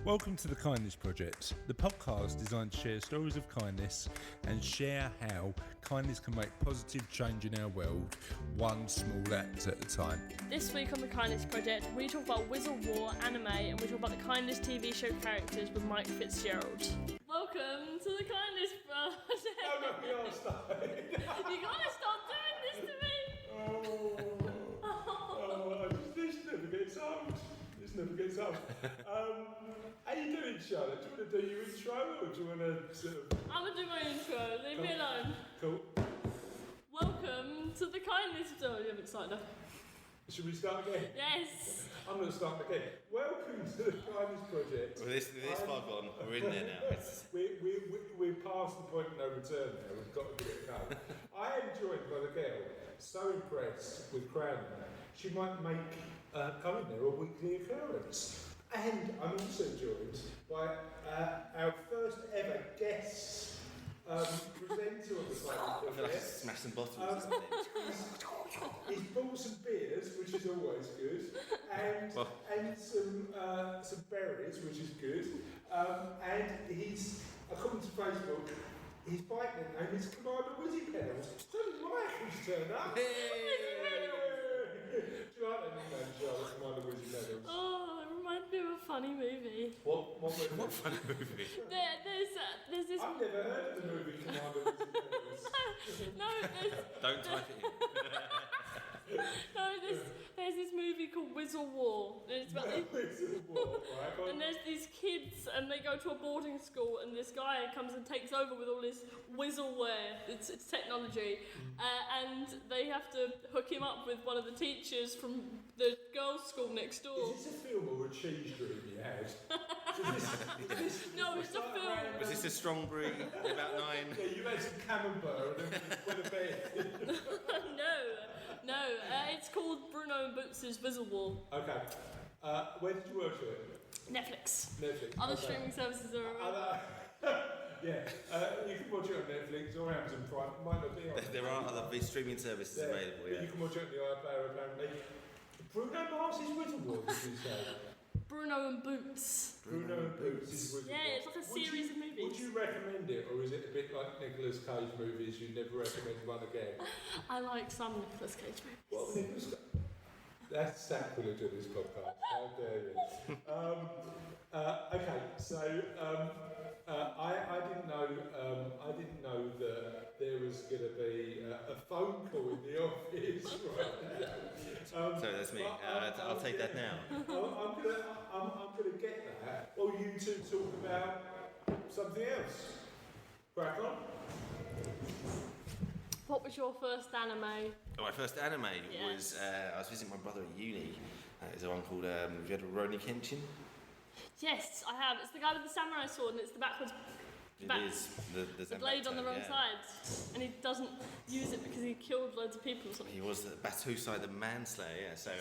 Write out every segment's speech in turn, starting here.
Welcome to the Kindest Project, the podcast designed to share stories of kindness and share how kindness can make positive change in our world, one small act at a time. This week on the Kindest Project, we talk about Wizzle War anime and we talk about the Kindest TV show characters with Mike FitzGerald. Welcome to the Kindest Project. No, we are starting. You gotta stop doing this to me. This never gets old. This never gets old. How you doing, Charlotte? Do you want to do your intro or do you want to sort of... I'm gonna do my intro, leave me alone. Cool. Welcome to the Kindest... Oh, I'm excited now. Should we start again? Yes. I'm going to start again. Welcome to the Kindest Project. Well, this far gone. We're in there now. We're past the point of no return now. We've got to get it going. I am joined by the girl, so impressed with Crown, she might make coming there a weekly occurrence. And I'm also joined by our first ever guest presenter of the I feel like smashing bottles. He's bought some beers, which is always good, and some berries, which is good. And he's, according to Facebook, his bike name is Commander Wizzy Pedals. So Mike has turned up. Do you like that nickname, Charlotte, Commander Wizzy Pedals? Oh, it reminds me of a funny movie. What movie? What funny movie? There's this... I've never heard of the movie Commander Wizzy Pedals. Don't type it in. There's this movie called Wizzle War. And it's about Wizzle War, right? And there's these kids, and they go to a boarding school, and this guy comes and takes over with all this Wizzleware. It's technology, and they have to hook him up with one of the teachers from the girls' school next door. Is this a film or a cheese dream you had? No, it's a film. Was this a strong brew? About 9? Yeah, you had some camembert and then went to bed. No, it's called Bruno and Boots' Wizzle War. Okay. Where did you watch it? Netflix. Other Streaming services are around. Yeah, you can watch it on Netflix or Amazon Prime. It might not be on There are other streaming services available, but yeah. you can watch it on the iPlayer apparently. Bruno Mars' Wizzle War, did you say? Bruno and Boots. Bruno and Boots' Wizzle War. Yeah, it's like a series of movies. Would you recommend it, or is it a bit like Nicolas Cage movies you never recommend one again? I like some Nicolas Cage movies. What Nicolas Cage? That's sacrilege of this podcast. How dare you? Okay, so I didn't know that there was going to be a phone call in the office right now. So that's me. I'll take that now. I'm gonna get that. Or you two talk about something else. Crack on. What was your first anime? My first anime Yes. was I was visiting my brother at uni. There's one called have you heard of Rurouni Kenshin? Yes, I have. It's the guy with the samurai sword and it's the backwards... It is the blade on the wrong yeah. side. And he doesn't use it because he killed loads of people or something. He was the Batusai the Manslayer, yeah. So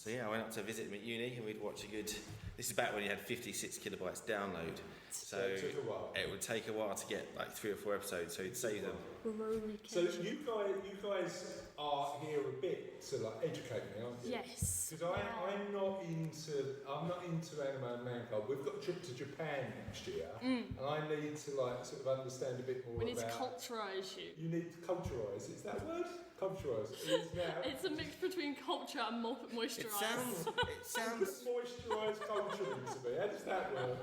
yeah, I went up to visit him at uni and we'd watch a good... This is back when you had 56 kilobytes download. So it took a while. It would take a while to get like 3 or 4 episodes, so he'd save them. So you guys are here a bit to like educate me, aren't you? Yes. Because I'm not into anime and manga. We've got a trip to Japan next year, and I need to like sort of understand a bit more. We need about... to culturise you. You need to culturise. Is that word? Culturise. It is now. It's a mix between culture and moisturise. It sounds Moisturised culturing to me. How does that work?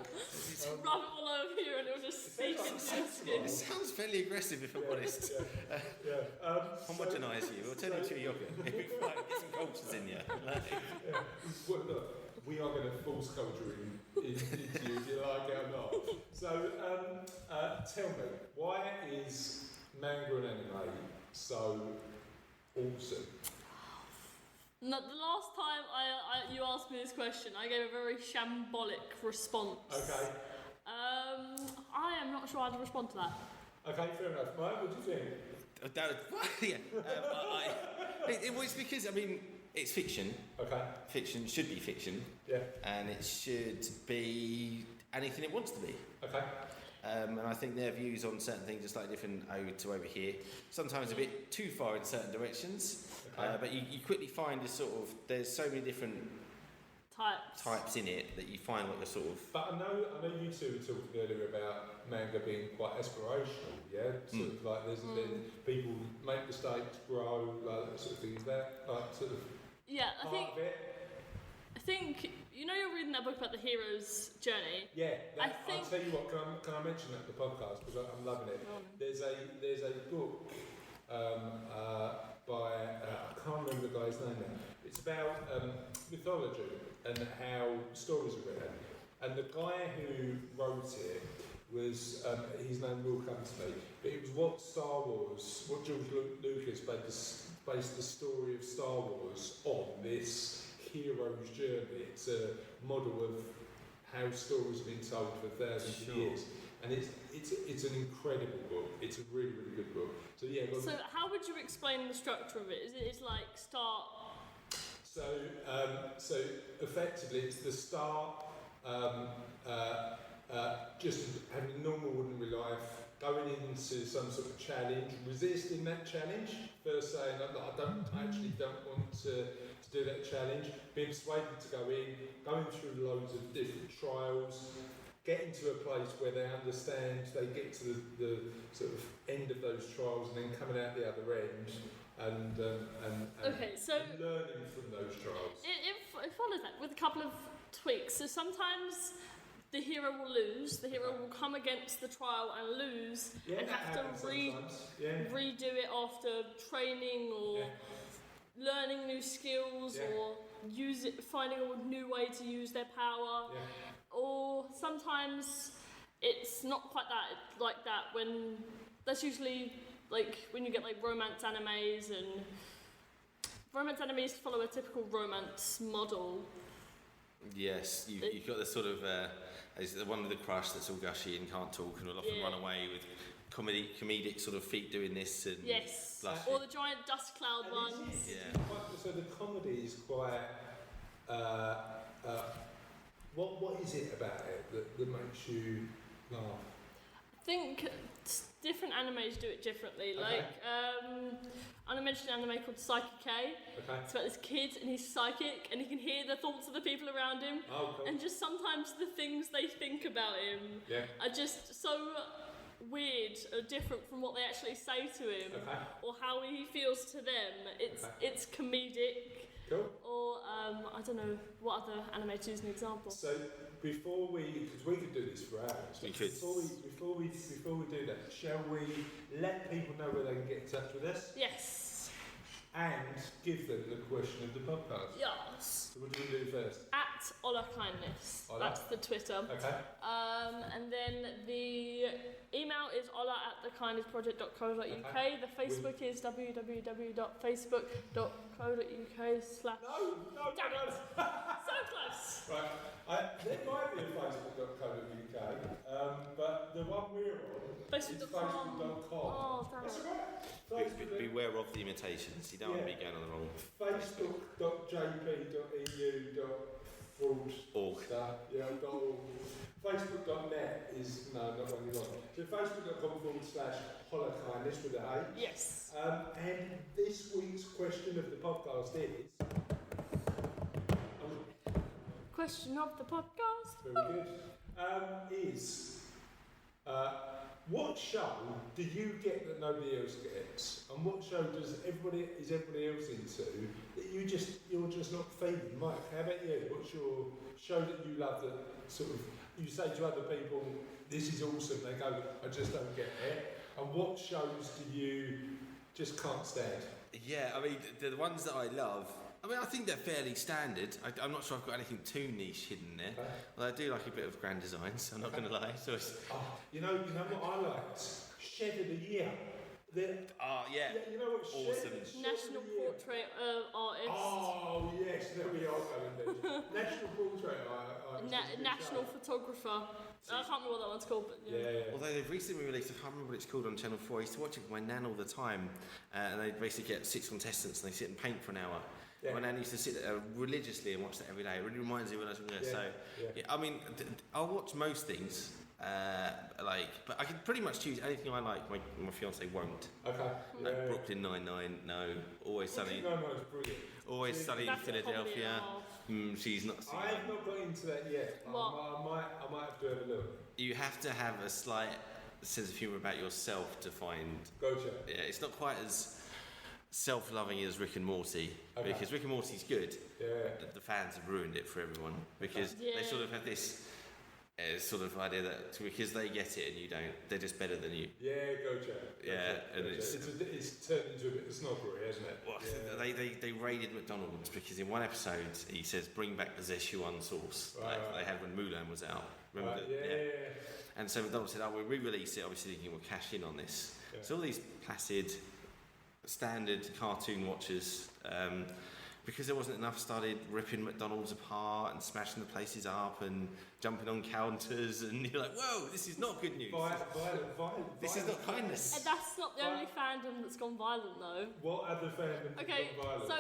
Rub it all over here and it'll just seep into your skin. It sounds fairly aggressive, if I'm honest. Homogenise you, or turn into a yogurt. Get some cultures in you. Well, look, we are going to force culturing into you, if you like it or not. So, tell me, why is manga and anime so awesome? No, the last time you asked me this question, I gave a very shambolic response. Okay. I am not sure how to respond to that. Okay, fair enough. Mike, what do you think? It was because, I mean, it's fiction. Okay. Fiction should be fiction. Yeah. And it should be anything it wants to be. Okay. And I think their views on certain things are slightly different over here. Sometimes a bit too far in certain directions. Okay. But you quickly find there's so many different types in it that you find what you're sort of. But I know you two were talking earlier about manga being quite aspirational, yeah? Sort of like there's people make mistakes, grow, like that sort of thing. Is that like sort of part of it? I think you're reading that book about the hero's journey. Yeah, I'll tell you what. Can I mention that in the podcast because I'm loving it. There's a book by I can't remember the guy's name now. It's about mythology and how stories are written. And the guy who wrote it was his name will come to me, but it was what George Lucas based the story of Star Wars on, this hero's journey. It's a model of how stories have been told for thousands of years, and it's an incredible book. It's a really, really good book. So yeah. So how would you explain the structure of it? It's like start. So effectively, it's the start. Just having a normal ordinary life, going into some sort of challenge, resisting that challenge, first saying I actually don't want to do that challenge, being persuaded to go in, going through loads of different trials, getting to a place where they understand, they get to the sort of end of those trials and then coming out the other end and learning from those trials. It follows that with a couple of tweaks. So sometimes the hero will lose, the hero will come against the trial and lose and have to redo it after training or learning new skills or finding a new way to use their power. Or sometimes it's not quite like that when that's usually like when you get like romance animes, and romance animes follow a typical romance model. Yes, you've got the sort of the one with the crush that's all gushy and can't talk and will often run away with comedic sort of feet doing this and blushing. Or the giant dust cloud ones. So the comedy is quite. What is it about it that makes you laugh? I think different animes do it differently. Like, I mentioned an anime called Psyche K. It's about this kid and he's psychic and he can hear the thoughts of the people around him. Oh, cool. And just sometimes the things they think about him are just so weird or different from what they actually say to him or how he feels to them. It's comedic. Cool. Or I don't know what other anime to use an example. So before because we could do this for hours. We could. Before we do that, shall we let people know where they can get in touch with us? Yes. And give them the question of the podcast. Yes. So what do we do first? At Ola Kindness. Ola. That's the Twitter. Okay. And then the email is ola@thekindestproject.co.uk. The Facebook is www.facebook.com. .co.uk/. No. Damn it. So close. Right. There might be a facebook.co.uk, but the one we're on is facebook.com. Oh, damn That's it. right. Beware of the imitations. You don't want to be going on the wrong. Facebook.jp.eu.org. Facebook.net is not what you want. So facebook.com/holokindness with an A. Yes. And this week's question of the podcast is. Question of the podcast. Very good. What show do you get that nobody else gets, and what show is everybody else into that you're just not feeling? Mike, how about you? What's your show that you love that sort of you say to other people, "This is awesome"? They go, "I just don't get it." And what shows do you just can't stand? Yeah, I mean the ones that I love. I mean, I think they're fairly standard. I'm not sure I've got anything too niche hidden there. Okay. Well, I do like a bit of grand design, so I'm not going to lie. So you know what I liked? Shed of the Year. You know what? Awesome. National Portrait Artist. Oh yes, there we are going there. National Portrait Artist. National Photographer. I can't remember what that one's called, but Yeah. Although they've recently released, I can't remember what it's called on Channel 4. I used to watch it with my nan all the time, and they basically get 6 contestants and they sit and paint for an hour. Yeah. My nan used to sit there religiously and watch that every day. It really reminds me when I was younger. So, I mean, I'll watch most things, but I can pretty much choose anything I like. My fiance won't. Okay. No, Brooklyn Nine-Nine, no. Always Sunny. Brooklyn Nine-Nine's brilliant. Always Sunny in that's Philadelphia. she's not singing. I've not got into that yet. What? I might have to have a look. You have to have a slight sense of humour about yourself to find. Gotcha. Yeah, it's not quite as self-loving as Rick and Morty, Okay. because Rick and Morty's good. Yeah. The fans have ruined it for everyone because they sort of have this sort of idea that because they get it and you don't, they're just better than you. Yeah, gotcha. Yeah, and it's turned into a bit of snobbery, hasn't it? Well, they raided McDonald's because in one episode he says bring back the Szechuan sauce they had when Mulan was out. Remember that? Yeah. And so McDonald's said, we'll re-release it, obviously thinking we'll cash in on this. Yeah. So all these placid, standard cartoon watchers, because there wasn't enough, started ripping McDonald's apart and smashing the places up and jumping on counters, and you're like, whoa, this is not good news. Violent. This is not kindness. And that's not the only fandom that's gone violent, though. What other fandom has Okay, gone violent? so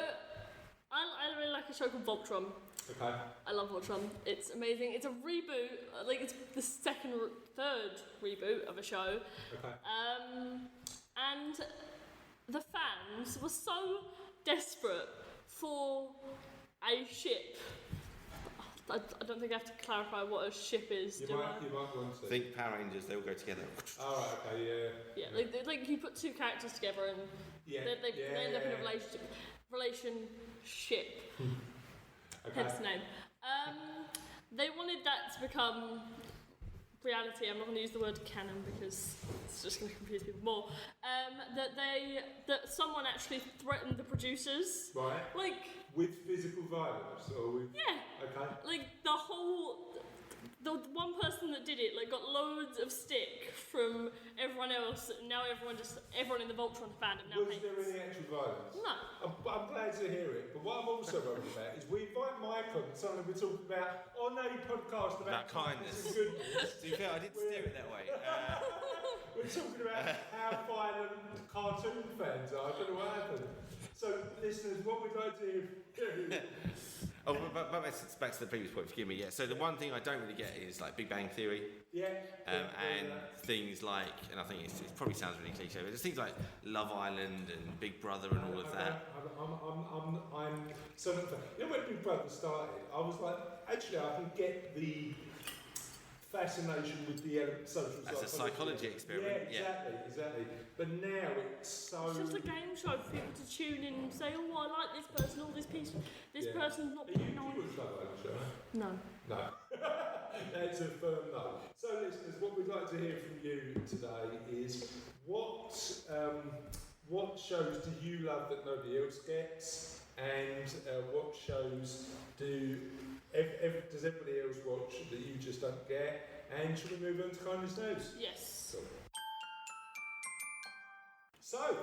I really like a show called Voltron. Okay. I love Voltron. It's amazing. It's a reboot, like it's the third reboot of a show. Okay. And the fans were so desperate for a ship. I don't think I have to clarify what a ship is, You do might want to. Think Power Rangers, they all go together. Oh, right, okay, yeah. Yeah, like you put two characters together and they end up in a relationship. Okay. Hence the name. They wanted that to become reality. I'm not going to use the word canon because it's just going to confuse people more. That someone actually threatened the producers. Right. Like, with physical violence or with... yeah. Okay. Like the one person that did it got loads of stick from everyone else. And now everyone in the Voltron fandom now Was hates. there any actual violence? No. I'm glad to hear it, but what I'm also worried about is we invite Mike on, something we're talking about on a podcast about kindness. and goodness. To be fair, I didn't steer it that way. We're talking about how violent cartoon fans are. I don't know what happened. So, listeners, what we'd like to hear. But back to the previous point, forgive me, yeah. So the one thing I don't really get is like Big Bang Theory. Yeah. And things like, and I think it probably sounds really cliche, but there's things like Love Island and Big Brother and all of that. I'm so not fan. You know when Big Brother started, I was like, actually, I can get the fascination with the social psychology. As a psychology experiment, yeah. Exactly. But now it's so... It's just a game show for people to tune in and say, oh, I like this person, or this person's not You being nice. watch Love Island, show? No. No. That's a firm no. So, listeners, what we'd like to hear from you today is what shows do you love that nobody else gets, and what shows does everybody else watch that you just don't get? And should we move on to kindest news? Yes. Cool. So,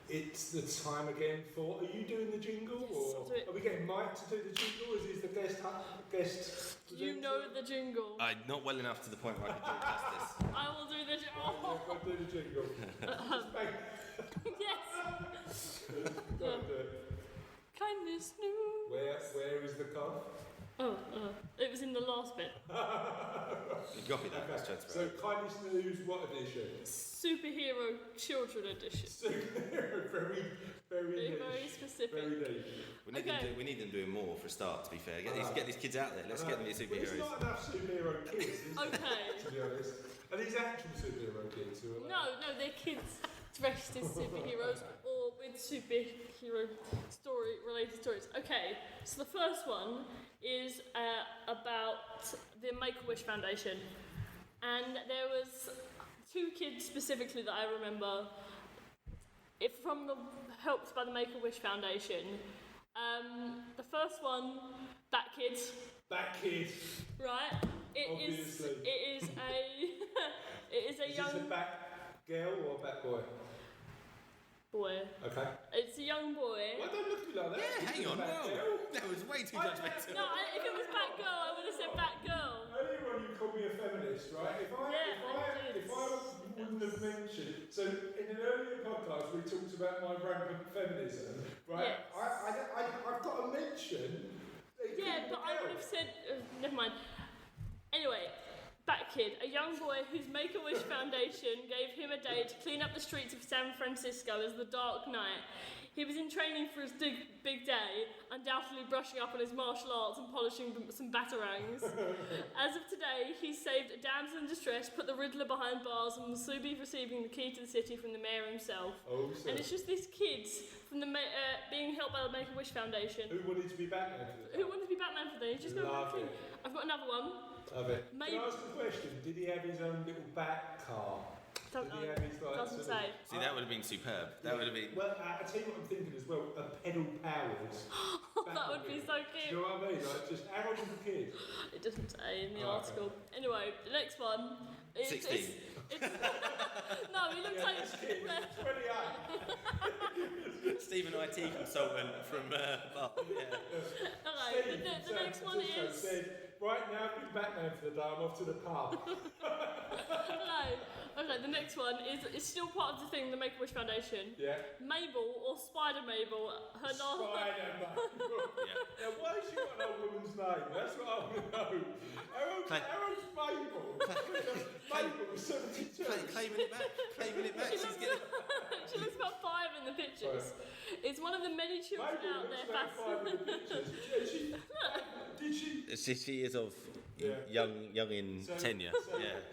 it's the time again for. Are you doing the jingle? Yes, or I'll do it. Are we getting Mike to do the jingle? Is he the guest? You know the jingle. Not well enough to the point where I can do it justice. I will do the jingle. I've got to do the jingle. Yes. Go and do it. Kindness news. Where is the cough? Oh, it was in the last bit. You copy that, that's Okay. transferred. So, kindest news, what edition? Superhero Children Edition. Very Very niche. specific. Very niche. We need them doing more for a start, to be fair. Get these kids out there. Let's get them to be Well, superheroes. there's not enough superhero kids, is there, Okay. to be honest. Are these actual superhero kids who are No, they're kids dressed as superheroes or with superhero related stories. Okay, so the first one is about the Make-A-Wish Foundation. And there was two kids specifically that I remember helped by the Make-A-Wish Foundation. The first one, Bat Kid. Bat Kid. Right? Obviously. It is a Is young this a bat girl or a bat boy? boy. Okay. It's a young boy. Well, don't look at me like that. Yeah, hang on. Bat No, girl. that was way too judgmental. No, if it was Batgirl, I would have said Batgirl. Earlier on, you called me a feminist, right? If I wouldn't have mentioned, so in an earlier podcast we talked about my rampant feminism, right? Yes. I've got to mention. Yeah, but I would have said. Never mind. Anyway, Bat kid, a young boy whose Make-A-Wish Foundation gave him a day to clean up the streets of San Francisco as the Dark Knight. He was in training for his big day, undoubtedly brushing up on his martial arts and polishing some batarangs. As of today, he saved a damsel in distress, put the Riddler behind bars, and will soon be receiving the key to the city from the mayor himself. Awesome. And it's just this kid from the being helped by the Make-A-Wish Foundation. Who wanted to be Batman for the day? Who wanted to be Batman for the day? He's just going to clean. I've got another one. Love it. Can I ask a question? Did he have his own little bat car? Don't know. Doesn't say. See, that would have been superb. That would have been. Well, I tell you what I'm thinking as well. A pedal powered. That would be so cute. Do you know what I mean? Like just how old is the kid? It doesn't say in the article. Okay. Anyway, the next one. 16. No, he looks like this kid is 28. Stephen IT consultant from Bath. Yeah. Okay, the next one is. Said, right now, I've been Batman for the day. I'm off to the pub. Okay, the next one is it's still part of the thing, the Make-A-Wish Foundation. Yeah. Mabel, or Spider Mabel, her last. Spider Mabel. Yeah. Now, why has she got an old woman's name? That's what I want to know. How old's Mabel? Mabel was 72. Claiming it back. She's getting. She looks about 5 in the pictures. Right. It's one of the many children Mabel out there. About 5 in the pictures. Did she? She is of young in tenure.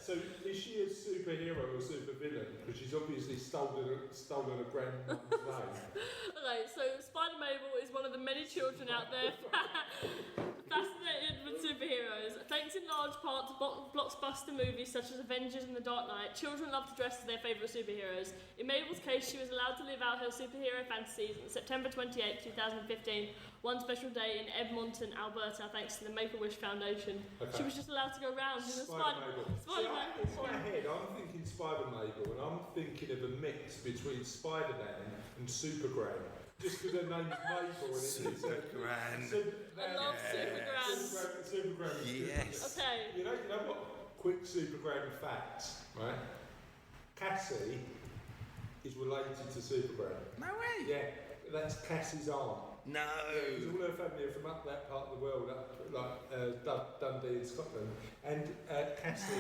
So is she a superhero or super villain? Because she's obviously stolen a grandmother's name. Okay, so Spider Mabel is one of the many children out there fascinated with superheroes. Thanks in large part to blockbuster movies such as Avengers and The Dark Knight, children love to dress as their favourite superheroes. In Mabel's case, she was allowed to live out her superhero fantasies on September 28, 2015, one special day in Edmonton, Alberta, thanks to the Make-A-Wish Foundation. Okay. She was just allowed to go around in a Spider-Mabel. In my head, I'm thinking Spider-Mabel, and I'm thinking of a mix between Spider-Man and Supergram. Just because her name's Mabel and it's Supergram. I love Supergram. Supergram is yes. Okay. You know what? Quick Supergram facts, right? Cassie is related to Supergram. No way. Yeah, that's Cassie's aunt. No. Because all her family are from up that part of the world, like Dundee in Scotland. And Cassie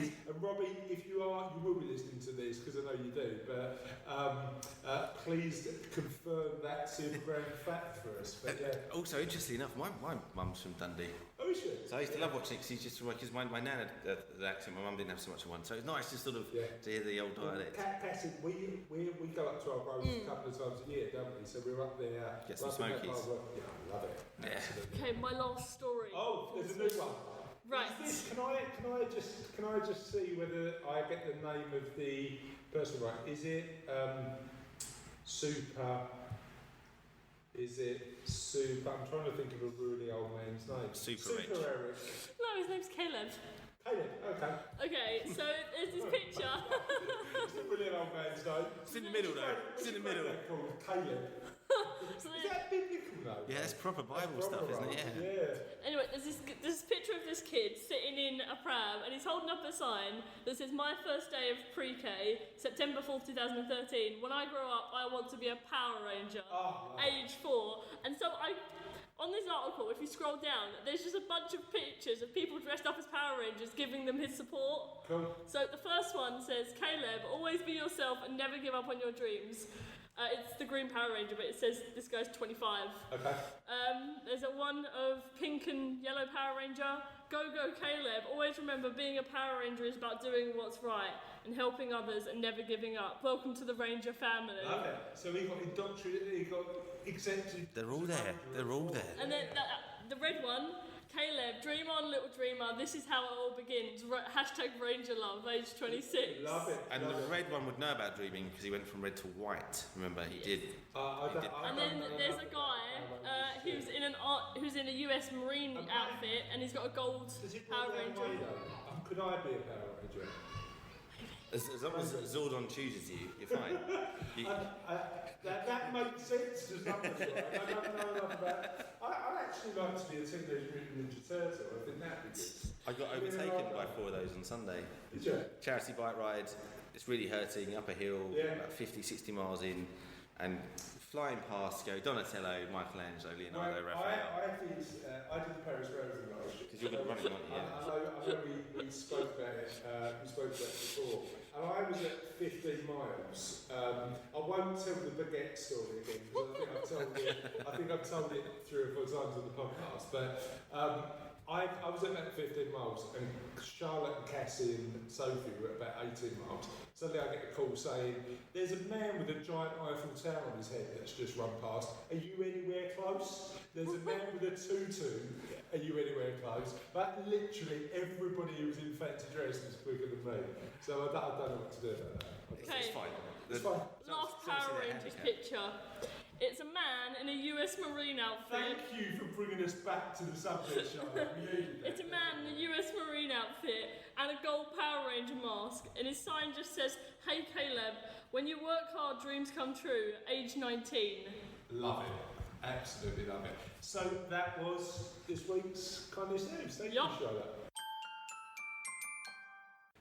is. And Robbie, if you will be listening to this because I know you do. But please confirm that Supergram fact for us. But, yeah. Also, interestingly enough, my mum's from Dundee. Oh, is she? So I used to love watching it because my nan had the accent. My mum didn't have so much of one. So it's nice to sort of to hear the old dialect. Cassie, we go up to our roads a couple of times a year, don't we? So we're up there. Get some smokies. Yeah, I love it. Yeah. Okay, my last story. Oh, there's a new one. Right. Can I just see whether I get the name of the person right? Is it Super? Is it Super? I'm trying to think of a really old man's name. Super Eric. No, his name's Caleb. Caleb, okay. Okay, so there's this picture. It's a brilliant old man's name. It's in the middle though. It's in the middle. Called Caleb. Is that biblical though? Yeah, that's proper Bible stuff, isn't it? Yeah. Anyway, there's this picture of this kid sitting in a pram and he's holding up a sign that says, "My first day of pre-K, September 4th, 2013. When I grow up, I want to be a Power Ranger, age 4. And so on this article, if you scroll down, there's just a bunch of pictures of people dressed up as Power Rangers giving them his support. Cool. So the first one says, "Caleb, always be yourself and never give up on your dreams." It's the Green Power Ranger, but it says this guy's 25. Okay. There's a one of Pink and Yellow Power Ranger. Go, go, Caleb. Always remember being a Power Ranger is about doing what's right and helping others and never giving up. Welcome to the Ranger family. Love it. So he got indoctrinated, he got accepted. They're all there. They're all there. And then the red one, Caleb, dream on, little dreamer. This is how it all begins. Hashtag Ranger Love, age 26. Love it. And the red one would know about dreaming because he went from red to white. Remember, he did. And then there's a guy who's in a US Marine outfit and he's got a gold Power Ranger. Could I be a Power Ranger? As long as Zordon chooses you, you're fine. That makes sense to some of it. I don't know enough about. I'd actually like to be a Teenage Mutant Ninja Turtle. I think that'd be good. I got overtaken by 4 of those on Sunday. Did you? Charity bike ride. It's really hurting, up a hill, about 50, 60 miles in, and flying past go Donatello, Michelangelo, Leonardo, Raphael. I did the Paris Marathon last year. Because you're going to run it, aren't you? I know we spoke about it spoke about before. And I was at 15 miles. I won't tell the baguette story again because I think I've told it 3 or 4 times on the podcast. But I was at about 15 miles, and Charlotte and Cassie and Sophie were at about 18 miles. Suddenly I get a call saying, there's a man with a giant Eiffel Tower on his head that's just run past. Are you anywhere close? There's a man with a tutu. Are you anywhere close? But literally everybody who was in fancy dress was quicker than me. So I don't know what to do about that. Okay. It's fine. It's fine. Last Power Rangers picture. It's a man in a US Marine outfit. Thank you for bringing us back to the subject, Charlotte. We needed that. It's a man in a US Marine outfit and a gold Power Ranger mask, and his sign just says, "Hey Caleb, when you work hard, dreams come true, age 19. Love it. Absolutely love it. So that was this week's Kindest News. Thank you, Charlotte.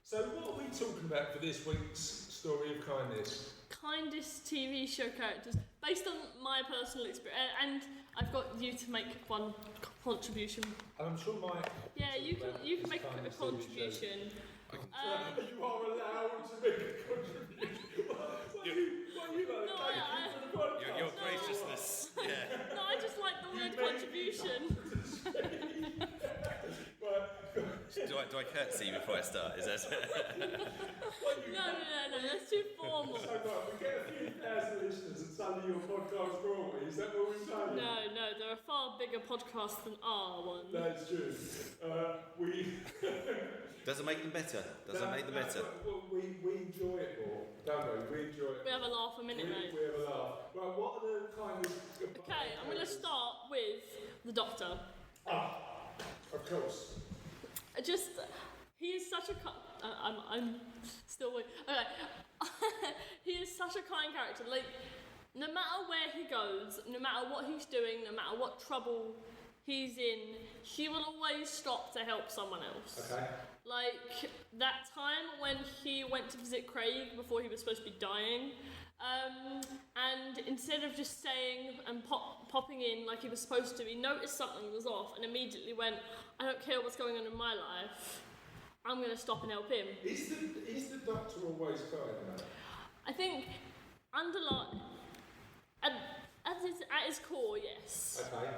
So what are we talking about for this week's story of kindness? Kindest TV show characters, based on my personal experience, and I've got you to make one contribution. I'm sure Mike. Yeah, you can make a contribution. You are allowed to make a contribution. What are you like? No, Thank you for the podcast. Your graciousness. Yeah. No, I just like the word contribution. Do I curtsy before I start? Is that? No, that's too formal. So right, we get a few thousand listeners and suddenly your podcast royalty. Is that what we're saying? No, there are far bigger podcasts than our one. That's true. Doesn't make them better. Well, we enjoy it more, don't we? We enjoy it. We have a laugh a minute, mate. We have a laugh. Right, what are the kind of... Okay, I'm going to start with the Doctor. Of course. He is such a... I'm still waiting. Okay. He is such a kind character. Like, no matter where he goes, no matter what he's doing, no matter what trouble he's in, he will always stop to help someone else. Okay. Like, that time when he went to visit Craig before he was supposed to be dying, and instead of just staying and popping in like he was supposed to, he noticed something was off and immediately went, I don't care what's going on in my life, I'm going to stop and help him. Is the Doctor always kind? I think at his core, yes. Okay.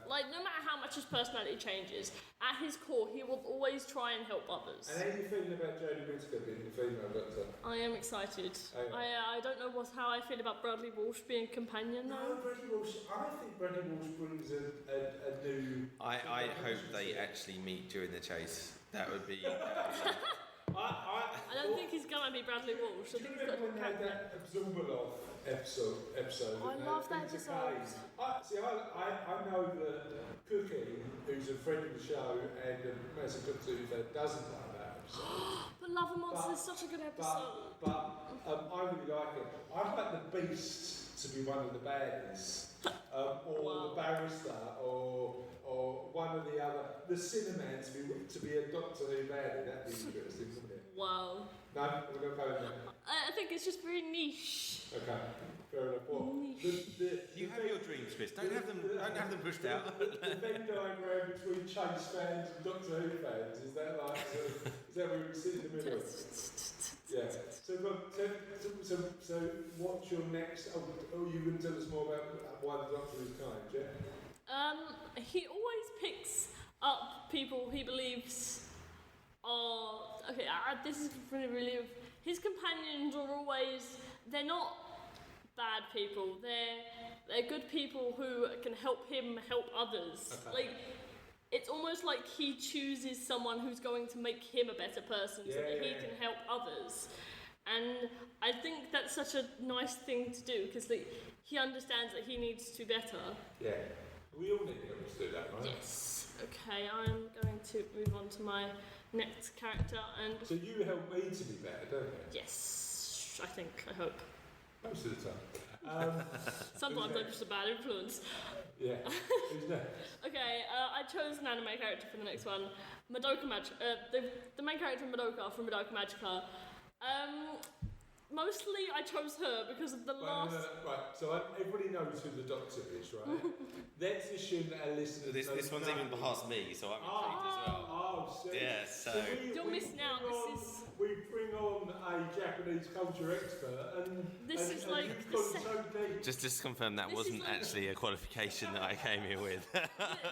Like, no matter how much his personality changes, at his core, he will always try and help others. And how are you feeling about Jodie Whittaker being the female Doctor? I am excited. Oh, yeah. I don't know how I feel about Bradley Walsh being a companion, though. No, Bradley Walsh. I think Bradley Walsh brings a new... I hope they actually meet during the chase. That would be... I don't think he's gonna be Bradley Walsh. I think he's got when they had that Absorbaloff episode. I love that episode. I know that Cookie, who's a friend of the show and a massive Doctor Who fan, doesn't like that episode. But Love and Monsters is such a good episode. But I really like it. I'd like the Beast to be one of the baddies, or the Barrister, or one of the other, the Cinnamon to be a Doctor Who baddie. That'd be interesting, wouldn't it? Wow. No, we're going to go there. I think it's just very niche. Okay, fair enough. What? You have your dreams, Chris. Don't have them pushed out. The Venn diagram between Chase fans and Doctor Who fans, is that like, is that where we sit in the middle? Yeah. So what's your next, you can tell us more about why the Doctor is kind, yeah? He always picks up people he believes are... Okay, this is really... His companions are always... They're not bad people. They're good people who can help him help others. Okay. Like, it's almost like he chooses someone who's going to make him a better person so that he can help others. And I think that's such a nice thing to do because he understands that he needs to be better. Yeah. We all need to do that, right? Yes. Okay, I'm going to move on to my next character and... So you help me to be better, don't you? Yes, I hope. Most of the time. Sometimes I'm just a bad influence. Yeah. Who's next? Okay, I chose an anime character for the next one. Madoka the main character Madoka from Madoka Magica. Mostly I chose her because of the last... Right, so everybody knows who the Doctor is, right? Let's assume that our listeners This one's even past me, so I'm intrigued as well. Oh, so... Yeah, so... You're missing out, We bring on a Japanese culture expert and... This is like you've the gone so deep. Just to confirm, that This wasn't is like- actually a qualification that I came here with.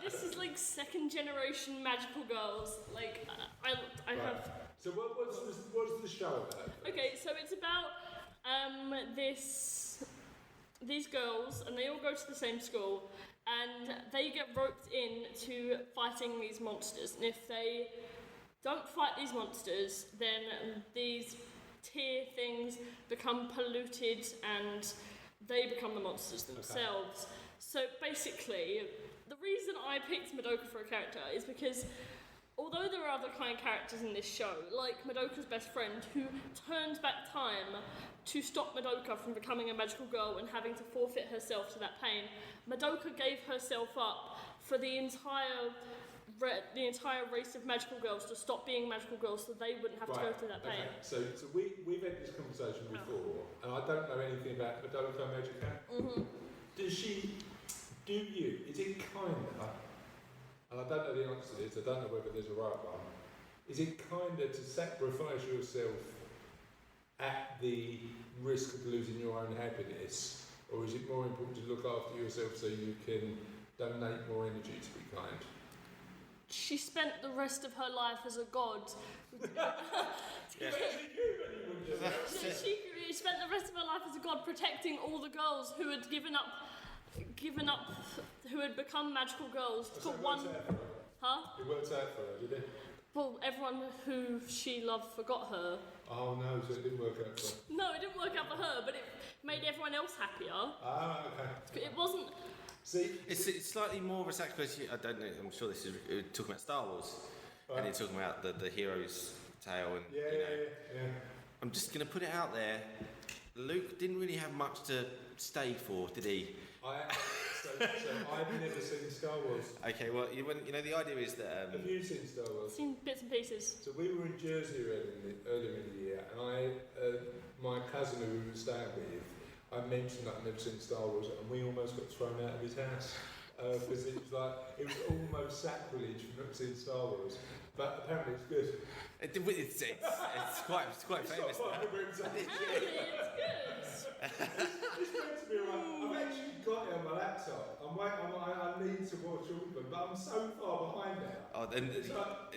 This is like second generation magical girls. Like, I have... So what's the show about? Okay, so it's about these girls, and they all go to the same school, and they get roped into fighting these monsters. And if they don't fight these monsters, then these tier things become polluted, and they become the monsters themselves. Okay. So basically, the reason I picked Madoka for a character is because although there are other kind characters in this show, like Madoka's best friend, who turned back time to stop Madoka from becoming a magical girl and having to forfeit herself to that pain, Madoka gave herself up for the entire race of magical girls to stop being magical girls so they wouldn't have to go through that pain. Okay. So we've had this conversation before, and I don't know anything about Madoka Magica. Mm-hmm. Is it kinda... And I don't know the answer to this, I don't know whether there's a right one. Is it kinder to sacrifice yourself at the risk of losing your own happiness? Or is it more important to look after yourself so you can donate more energy to be kind? She spent the rest of her life as a god. She spent the rest of her life as a god protecting all the girls who had given up, who had become magical girls for one. It worked out for her, did it? Well, everyone who she loved forgot her. Oh no, so it didn't work out for her. No, it didn't work out for her, but it made everyone else happier. Ah, okay. It wasn't. See, it's slightly more of a sacrifice. I don't know. I'm sure this is talking about Star Wars, right. And it's talking about the hero's tale. And yeah. I'm just going to put it out there. Luke didn't really have much to stay for, did he? So I've never seen Star Wars. Okay, well, you know the idea is that... Have you seen Star Wars? Seen bits and pieces. So we were in Jersey earlier in the year, and my cousin who we were staying with, I mentioned that I'd never seen Star Wars, and we almost got thrown out of his house. Because it was almost sacrilege for not seeing Star Wars. But apparently it's good. It's quite famous. It's good. It's meant to be right. I've actually got it on my laptop. I need to watch all of them, but I'm so far behind now. Oh, then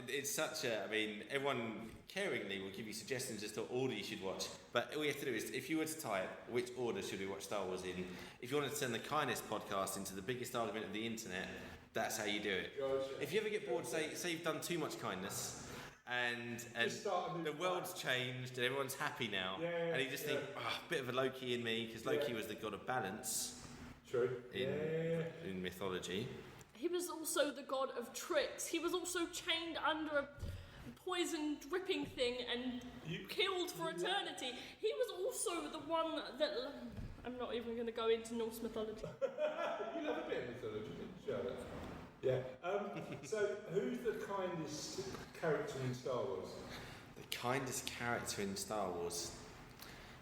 it's such a... I mean, everyone caringly will give you suggestions as to what order you should watch. But all you have to do is, if you were to type, which order should we watch Star Wars in? If you wanted to turn the Kindest podcast into the biggest argument of the internet, that's how you do it. If you ever get bored, say you've done too much kindness, and the world's changed and everyone's happy now, and you just think, a bit of a Loki in me, because Loki was the god of balance. True. In mythology. He was also the god of tricks. He was also chained under a poison dripping thing and killed for eternity. He was also the one that... I'm not even going to go into Norse mythology. You love a bit of mythology, don't you? Yeah. So, who's the kindest character in Star Wars? The kindest character in Star Wars?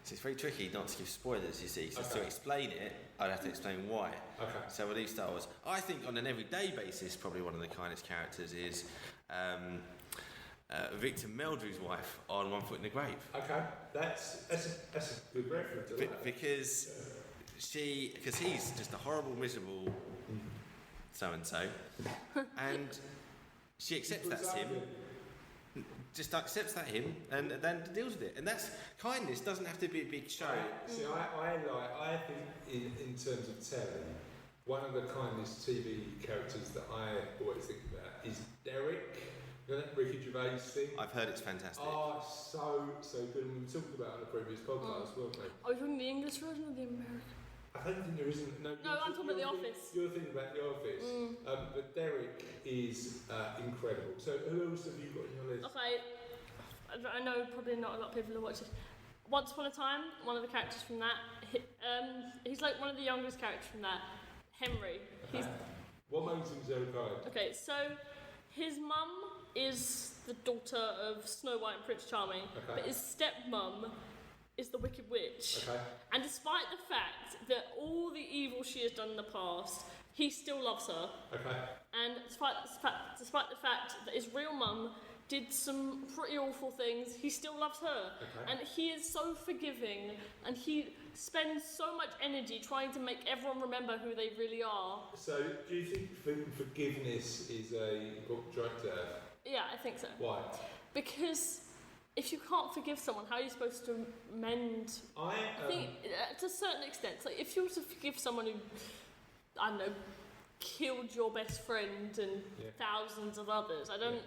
So it's very tricky not to give spoilers, you see. So to explain it, I'd have to explain why. Okay. So we'll leave Star Wars. I think on an everyday basis, probably one of the kindest characters is Victor Meldrew's wife on One Foot in the Grave. Okay, that's a good reference. Because he's just a horrible, miserable so-and-so, and she accepts that's him, just accepts that him, and then deals with it. And that's kindness. Doesn't have to be a big show. See, I think in terms of telling, one of the kindest TV characters that I always think about is Derek. You know that Ricky Gervais thing? I've heard it's fantastic. Oh, so good. And we were talking about it on a previous podcast, weren't we? Are you talking the English version or the American? I don't think there isn't. No, I'm talking about The Office. You're thinking about The Office. But Derek is incredible. So who else have you got on your list? Okay, I know probably not a lot of people who watch it. Once Upon a Time, one of the characters from that, he's like one of the youngest characters from that, Henry. What makes him so kind? Okay, so his mum is the daughter of Snow White and Prince Charming, but his stepmum is the Wicked Witch. Okay. And despite the fact that all the evil she has done in the past, he still loves her. Okay. And despite the fact that his real mum did some pretty awful things, he still loves her. Okay. And he is so forgiving, and he spends so much energy trying to make everyone remember who they really are. So, do you think forgiveness is a book trying to have? Yeah, I think so. Why? Because if you can't forgive someone, how are you supposed to mend? I think to a certain extent, so if you were to forgive someone who, I don't know, killed your best friend and thousands of others, I don't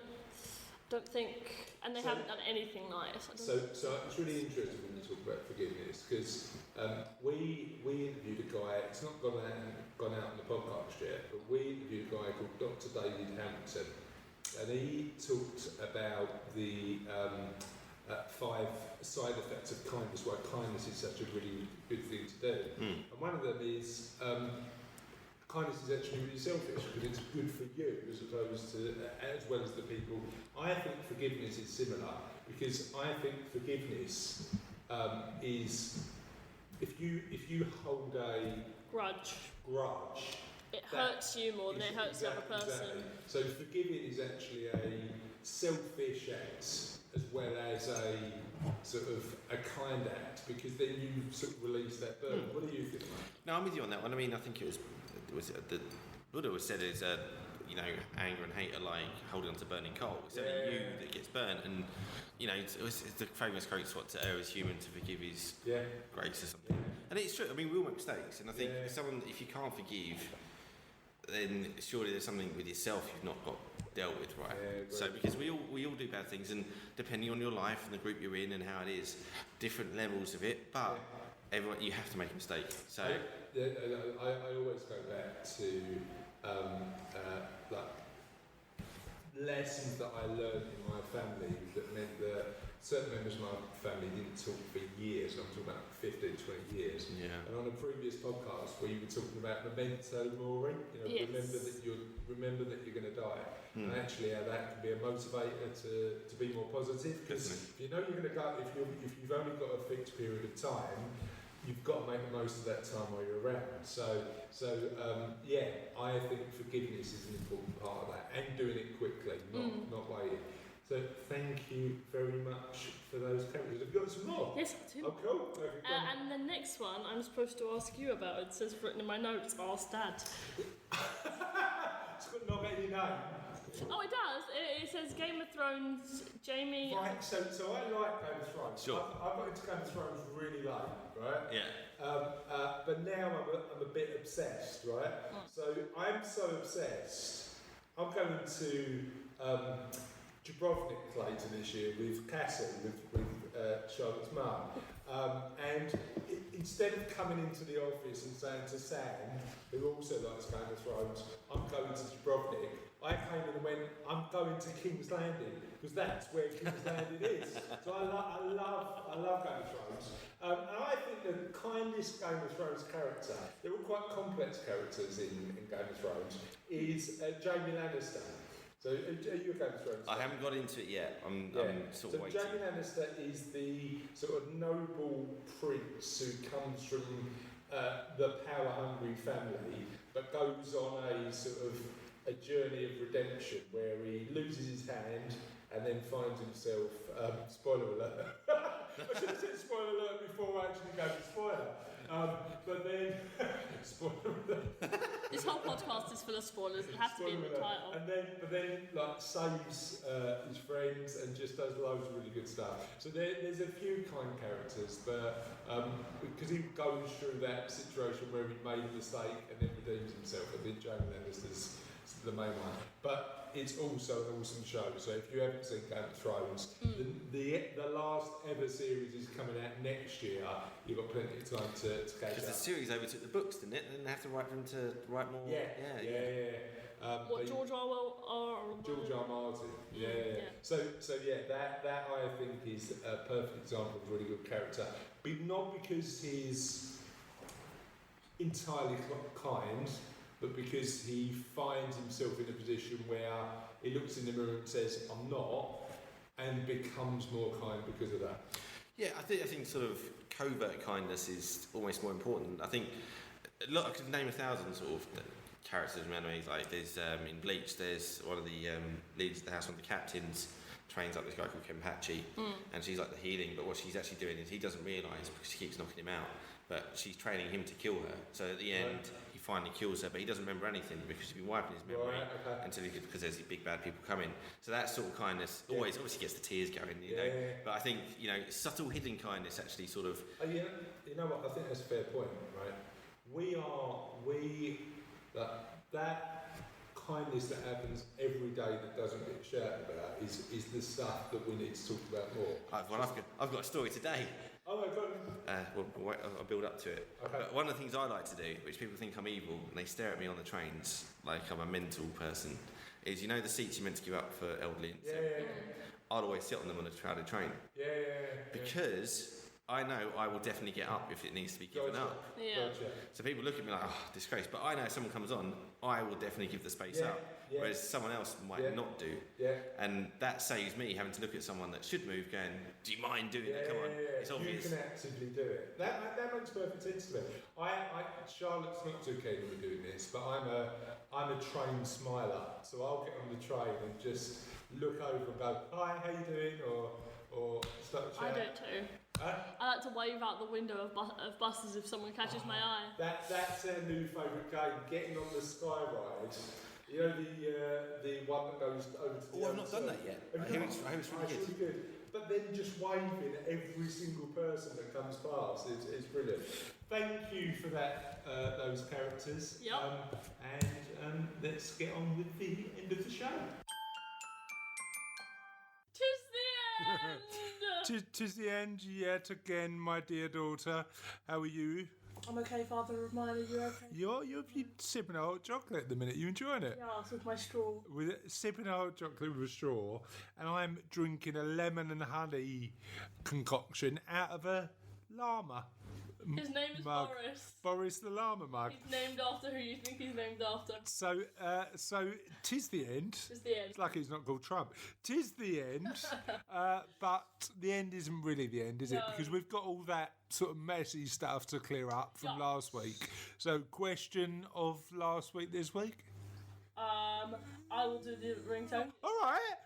think, and they haven't done anything nice. So it's really interesting when you talk about forgiveness, because we interviewed a guy. It's not gone out on the podcast yet, but we interviewed a guy called Dr. David Hamilton, and he talked about the 5 side effects of kindness, why kindness is such a really good thing to do. And one of them is kindness is actually really selfish, because it's good for you as opposed to, as well as the people. I think forgiveness is similar, because I think forgiveness is, if you hold a grudge, it hurts you more than it hurts the other person. Exactly. So forgiving is actually a selfish act as well as a sort of a kind act, because then you sort of release that burden. What do you think, mate? No, I'm with you on that one. I mean, I think it was the Buddha was said is anger and hate are like holding on to burning coal. It's only you that gets burnt, and it's the famous quote, "What to err is human, to forgive is grace," or something. And it's true. I mean, we all make mistakes, and I think if you can't forgive, then surely there's something with yourself you've not got dealt with, right? So because we all do bad things, and depending on your life and the group you're in and how it is, different levels of it, but everyone, you have to make a mistake. So I always go back to like lessons that I learned in my family that meant that certain members of my family didn't talk for years. I'm talking about 15, 20 years. Yeah. And on a previous podcast where you were talking about memento mori, remember that you're going to die, and actually how that can be a motivator to be more positive. Because if you know you're going to go, if you've only got a fixed period of time, you've got to make the most of that time while you're around. So I think forgiveness is an important part of that, and doing it quickly, not waiting. So thank you very much for those characters. Have you got some more? Yes, I do. Oh, cool. And the next one I'm supposed to ask you about. It says written in my notes, ask Dad. It's got not any name. Oh, it does. It says Game of Thrones, Jamie. Right, so I like Game of Thrones. Sure. I got into Game of Thrones really late, right? Yeah. But now I'm a bit obsessed, right? So I'm so obsessed, I'm going to Dubrovnik later this year with Cassie, with Charlotte's mum. And instead of coming into the office and saying to Sam, who also likes Game of Thrones, I'm going to Dubrovnik, I came in and went, I'm going to King's Landing, because that's where King's Landing is. So I love Game of Thrones. And I think the kindest Game of Thrones character, they're all quite complex characters in Game of Thrones, is Jaime Lannister. So are you a Game of Thrones fan? I haven't got into it yet. I'm sort of waiting. So Jaime Lannister is the sort of noble prince who comes from the power-hungry family, but goes on a sort of a journey of redemption where he loses his hand and then finds himself, spoiler alert, I should have said spoiler alert before I actually go to spoiler, but then, spoiler alert. This whole podcast is full of spoilers, it has to be in the title. But then like saves his friends and just does loads of really good stuff. So there's a few kind characters, but because he goes through that situation where he made a mistake and then redeems himself, I think Jaime Lannister's the main one. But it's also an awesome show. So if you haven't seen Game of Thrones, the last ever series is coming out next year. You've got plenty of time to catch up. Because the series overtook the books, didn't it? And they have to write them to write more. Yeah. George Orwell? George R. Martin. Yeah. So that I think is a perfect example of a really good character. But not because he's entirely kind, but because he finds himself in a position where he looks in the mirror and says, I'm not, and becomes more kind because of that. Yeah, I think sort of covert kindness is almost more important. I think I could name 1,000 sort of characters and enemies. Like there's in Bleach, there's one of the leads of the house, one of the captains trains up this guy called Kenpachi, and she's like the healing. But what she's actually doing is he doesn't realise because she keeps knocking him out. But she's training him to kill her. So at the end, he finally kills her, but he doesn't remember anything because she's been wiping his memory until because there's these big bad people coming. So that sort of kindness always obviously gets the tears going, you know. But I think subtle hidden kindness actually sort of. You know what? I think that's a fair point, right? That kindness that happens every day that doesn't get shouted about is the stuff that we need to talk about more. I've got a story today. Oh my God. I'll build up to it. Okay. But one of the things I like to do, which people think I'm evil, and they stare at me on the trains like I'm a mental person, is the seats you're meant to give up for elderly. I'd always sit on them on a crowded train. Because I know I will definitely get up if it needs to be given up. Yeah. So people look at me like, oh, disgrace. But I know if someone comes on, I will definitely give the space up. Whereas someone else might not do. And that saves me having to look at someone that should move going, do you mind doing that? Come on. It's obvious. You can actively do it. That makes perfect sense to me. Charlotte's not too keen on doing this, but I'm a trained smiler. So I'll get on the train and just look over and go, hi, how you doing? Or start chatting. I don't too. I like to wave out the window of buses if someone catches my eye. That's our new favourite game, getting on the sky ride. You know the one that goes over to the I've not done that yet. I hear it's really good. But then just waving at every single person that comes past is brilliant. Thank you for that, those characters. Yep. And let's get on with the end of the show. Tis the end! Tis the end yet again, my dear daughter. How are you? I'm okay, Father of mine. Are you okay? You're sipping a hot chocolate at the minute. You enjoying it? Yes, with my straw. Sipping a hot chocolate with a straw, and I'm drinking a lemon and honey concoction out of a llama. His name is mug. Boris. Boris the llama mug. He's named after who you think he's named after. So tis the end. Tis the end. It's lucky he's not called Trump. Tis the end, but the end isn't really the end, is it? Because we've got all that sort of messy stuff to clear up from last week. So, question of last week this week? I will do the ringtone. All right.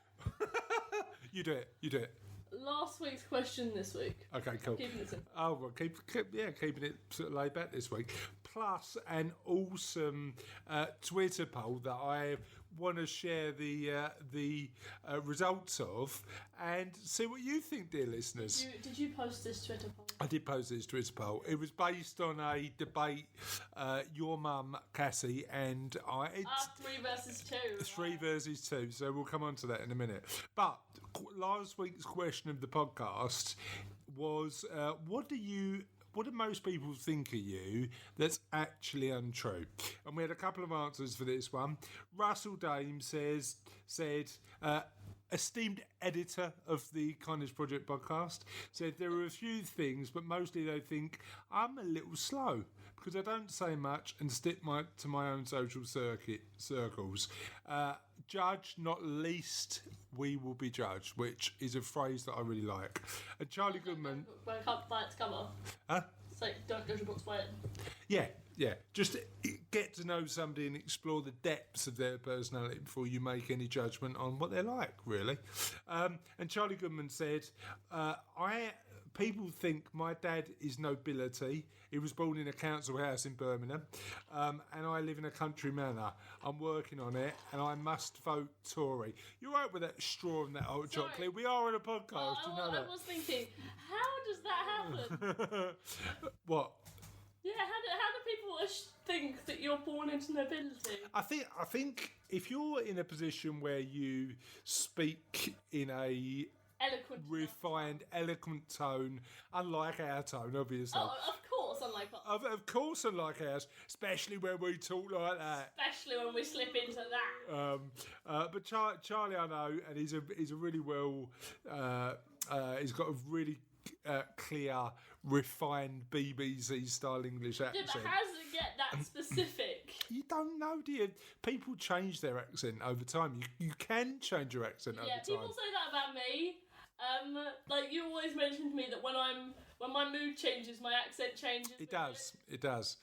You do it. Last week's question this week. Okay, cool. Keeping it simple. Oh, well, keeping it sort of laid back this week. Plus an awesome Twitter poll that I want to share the results of and see what you think, dear listeners. Did you post this Twitter poll? I did post this Twitter poll. It was based on a debate, your mum, Cassie, and I. 3 versus 2. 3 versus 2, so we'll come on to that in a minute. But last week's question of the podcast was, what do most people think of you that's actually untrue? And we had a couple of answers for this one. Russell Dame said, esteemed editor of the Kindest Project podcast, said there are a few things, but mostly they think I'm a little slow because I don't say much and stick to my own social circles. Judge, not least, we will be judged, which is a phrase that I really like. And Charlie Goodman... By its cover. Huh? It's like, don't judge a book by it. Yeah. Just get to know somebody and explore the depths of their personality before you make any judgment on what they're like, really. And Charlie Goodman said, people think my dad is nobility. He was born in a council house in Birmingham, and I live in a country manor. I'm working on it, and I must vote Tory. You're right with that straw and that hot chocolate. We are on a podcast, you know that. I was thinking, how does that happen? What? Yeah, how do people think that you're born into nobility? I think if you're in a position where you speak in a eloquent, refined, eloquent tone, unlike our tone, obviously. Oh, of course, unlike ours. Of course, unlike ours, especially when we talk like that. Especially when we slip into that. But Charlie, I know, and he's a really well. He's got a really clear, refined BBC style English accent. Yeah, but how does it get that specific? You don't know, do you? People change their accent over time. You can change your accent over time. Yeah, people say that about me, Like you always mention to me that when my mood changes, my accent changes. It does.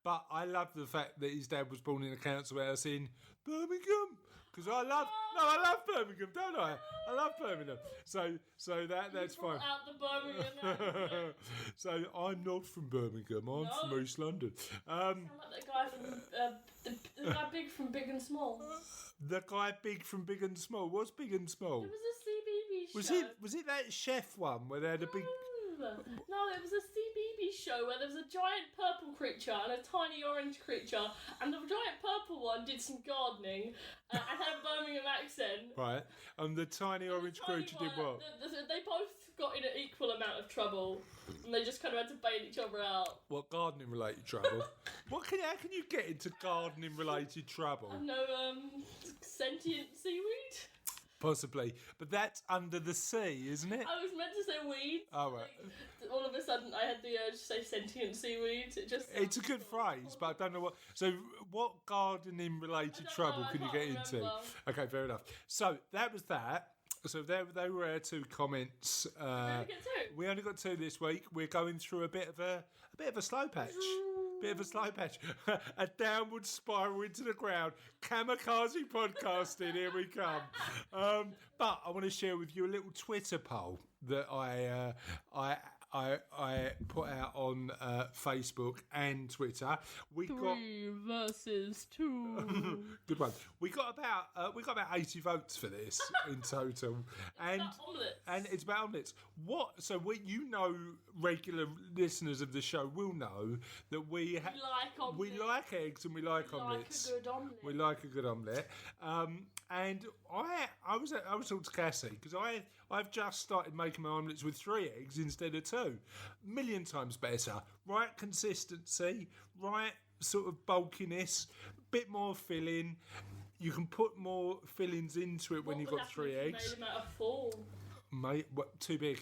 But I love the fact that his dad was born in a council house in Birmingham. Because I love Birmingham, don't I? I love Birmingham. So that's fine. Out the Birmingham accent. So I'm not from Birmingham. I'm from East London. Sound like that guy from the guy big from Big and Small. The guy big from Big and Small. What's Big and Small? It was a CBeebies show. Was it that chef one where they had a big? No, it was a CBeebies show where there was a giant purple creature and a tiny orange creature, and the giant purple one did some gardening and had a Birmingham accent. Right, and the tiny orange creature did what? They both got in an equal amount of trouble, and they just kind of had to bail each other out. What, gardening related trouble? How can you get into gardening related trouble? I know, sentient seaweed. Possibly, but that's under the sea, isn't it? I was meant to say weed. Oh, right. Like, all of a sudden, I had the urge to say sentient seaweed. It's a good phrase, but I don't know what. So, what gardening related trouble can you get into? Okay, fair enough. So that was that. So they were our 2 comments. We only got 2 this week. We're going through a bit of a slow patch. A downward spiral into the ground. Kamikaze podcasting, here we come. But I want to share with you a little Twitter poll that I put out on Facebook and Twitter. We 3 versus 2. Good one. We got about 80 votes for this in total, and it's about omelets. Regular listeners of the show will know that we like eggs and we like omelets. We like a good omelette. And I was talking to Cassie because I've just started making my omelettes with 3 eggs instead of 2. Million times better. Right consistency, right sort of bulkiness, bit more filling. You can put more fillings into it when you've got 3 eggs. Made them out of 4. Mate, too big.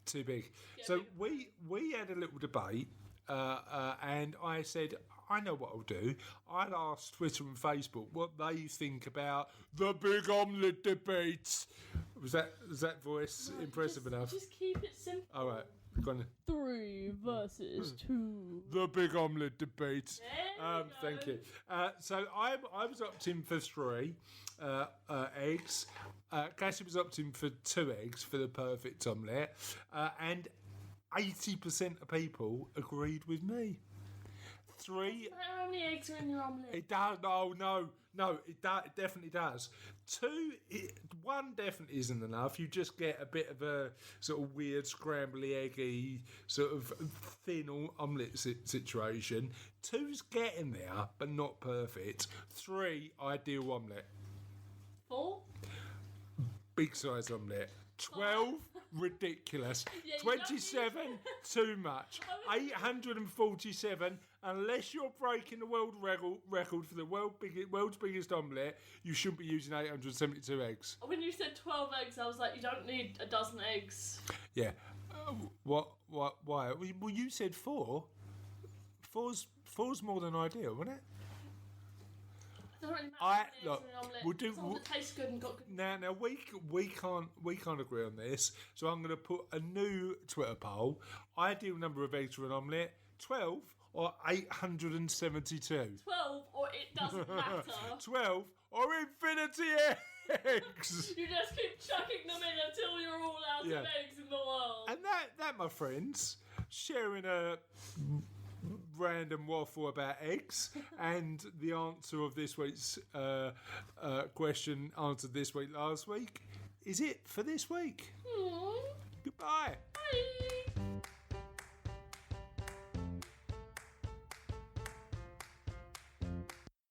Yeah, so we had a little debate, and I said, I know what I'll do. I'll ask Twitter and Facebook what they think about the big omelette debates. Was that voice impressive enough? Just keep it simple. All right, go on. 3 versus 2. The big omelette debate. Thank you. So I was opting for 3 eggs. Cassie was opting for 2 eggs for the perfect omelette, and 80% of people agreed with me. 3. How many eggs are in your omelette? It does. No. It definitely does. 2. 1 definitely isn't enough. You just get a bit of a sort of weird scrambly eggy sort of thin omelette situation. 2's getting there, but not perfect. 3, ideal omelette. 4. Big size omelette. 12, ridiculous. Yeah, 27, too much. 847, unless you're breaking the world record for the world's biggest omelette, you shouldn't be using 872 eggs. When you said 12 eggs, I was like, you don't need a dozen eggs. Yeah. What? Why? Well, you said 4. 4's more than ideal, wasn't it? It doesn't really matter. Look, we'll do. It tastes good and got good. Now we can't agree on this. So I'm going to put a new Twitter poll. Ideal number of eggs for an omelette: 12 or 872. 12 or it doesn't matter. 12 or infinity eggs. You just keep chucking them in until you're all out of eggs in the world. And that, my friends, sharing a random waffle about eggs and the answer of this week's question answered this week last week is it for this week. Goodbye. Bye.